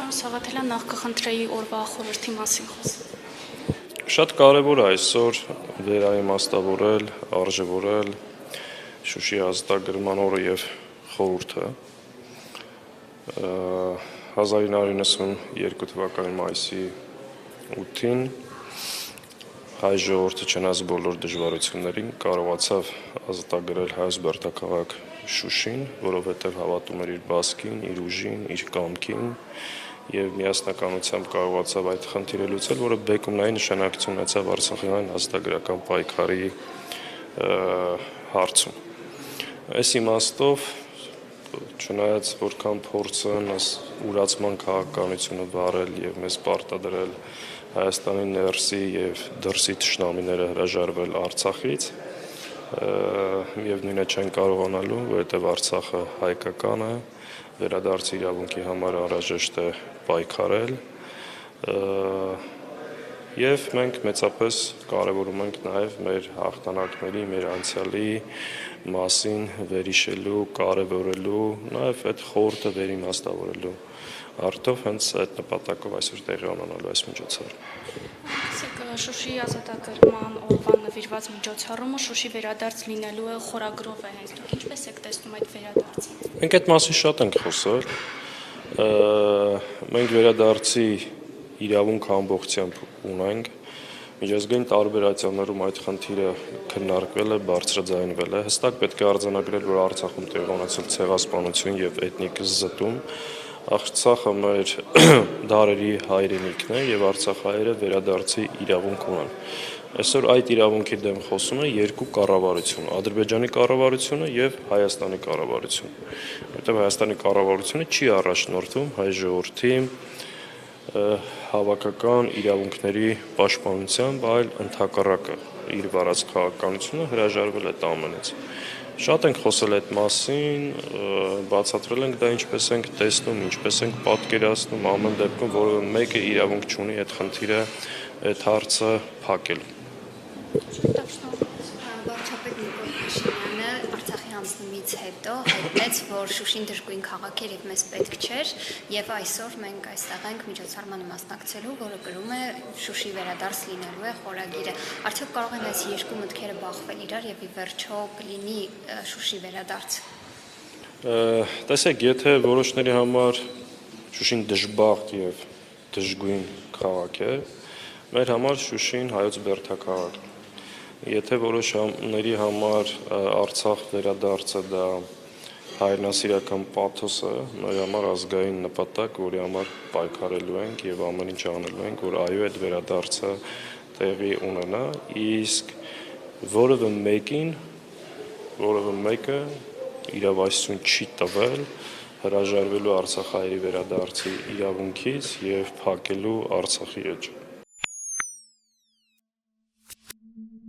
Պարոն Սաղաթելյան, նախ կխնդրեի օրվա խորհրդի մասին խոսել։ Շատ կարևոր է այսօր վերաիմաստավորել, արժևորել Շուշի ազատագրման օրը եւ խորհուրդը։ 1992 թվականի մայիսի 8-ին հայ ժողովուրդը չնայած բոլոր դժվարություններին կարողացավ ազատագրել հայոց բերդաքաղաք Շուշին, որովհետև հավատում էր իր բասկին, իր ուժին, իր կամքին եւ միասնականությամբ կարողացավ այդ խնդիրը լուծել, որը բեկումնային նշանակություն ունեցավ Արցախյան ազատագրական պայքարի հարցում։ Այս իմաստով, չնայած որքան փորձն ուրացման քաղաքականությունը վարել եւ մեզ պարտադրել Հայաստանի ներսի եւ դրսի թշնամիները հրաժարվել Արցախից, միևնույն է չեն կարողանալու, որովհետև Արցախը հայկական է, վերադարձի իրավունքի համար անհրաժեշտ է պայքարել, եւ մենք մեծապես կարևորում ենք նաեւ մեր հաղթանակների, մեր անցյալի մասին վերհիշելու, կարևորելու, նաեւ այդ խորհուրդը վերիմաստավորելու արդյոք հենց այդ նպատակով այսօր տեղի ունենալու այս միջոցառումը։ Շուշի ազատագրման օրվան նվիրված միջոցառումը Շուշի վերադարձ լինելու է խորագրով է հենց դուք ինչպես եք տեսնում այդ վերադարձը։ Մենք այդ մասին շատ ենք խոսել։ Մենք վերադարձի իրավունք ամբողջությամբ ունենք։ Միջազգային տարբերություններում այդ խնդիրը քննարկվել է, բարձրաձայնվել է։ Հստակ պետք է արձանագրել, որ Արցախում տեղի ունեցել ցեղասպանություն եւ էթնիկ զտում։ Արցախը մեր դարերի հայրենիքն է եւ արցախահայերը վերադարձի իրավունք ունեն։ Այսօր այդ իրավունքի դեմ խոսում է երկու կառավարություն՝ Ադրբեջանի կառավարությունը եւ Հայաստանի կառավարությունը։ Որտեղ Հայաստանի կառավարությունը չի առաջնորդվում հայ ժողովրդի հավաքական իրավունքների պաշտպանությամբ, այլ ընդհակառակը իր վարած քաղաքականությունը հրաժարվել է ամենից։ Շատ ենք խոսել այդ մասին, բացատրել ենք դա ինչպես ենք տեսնում, ինչպես ենք պատկերացնում, ամեն դեպքում որևէ մեկը իրավունք չունի այդ խնդիրը, այդ հարցը փակելու։ Վարչապետ Նիկոլ Փաշինյանը Արցախի հանձնումից հետո հայտնեց, որ Շուշին դժգույն քաղաք էր եւ մեզ պետք չէր, եւ այսօր մենք այստեղ ենք միջոցառմանը մասնակցելու, որը կրում է Շուշի վերադարձ լինելու է խորագիրը։ Արդյոք կարող են այս երկու մտքերը բախվել իրար եւ ի վերջո կլինի Շուշի վերադարձ։ Տեսեք, եթե որոշների համար Շուշին դժբախտ եւ դժգույն քաղաք է, մեր համար Շուշին հայոց բերդաքաղաքն է։ Եթե որոշների համար Արցախ վերադարձը դա հայրենասիրական պաթոս է, մեր համար ազգային նպատակ, որի համար պայքարելու ենք եւ ամեն ինչ անելու ենք, որ այո այդ վերադարձը տեղի ունենա, իսկ որևէ մեկը իրավասություն չի տվել հրաժարվելու Արցախահայերի վերադարձի իրավունքից եւ փակելու Արցախի էջ։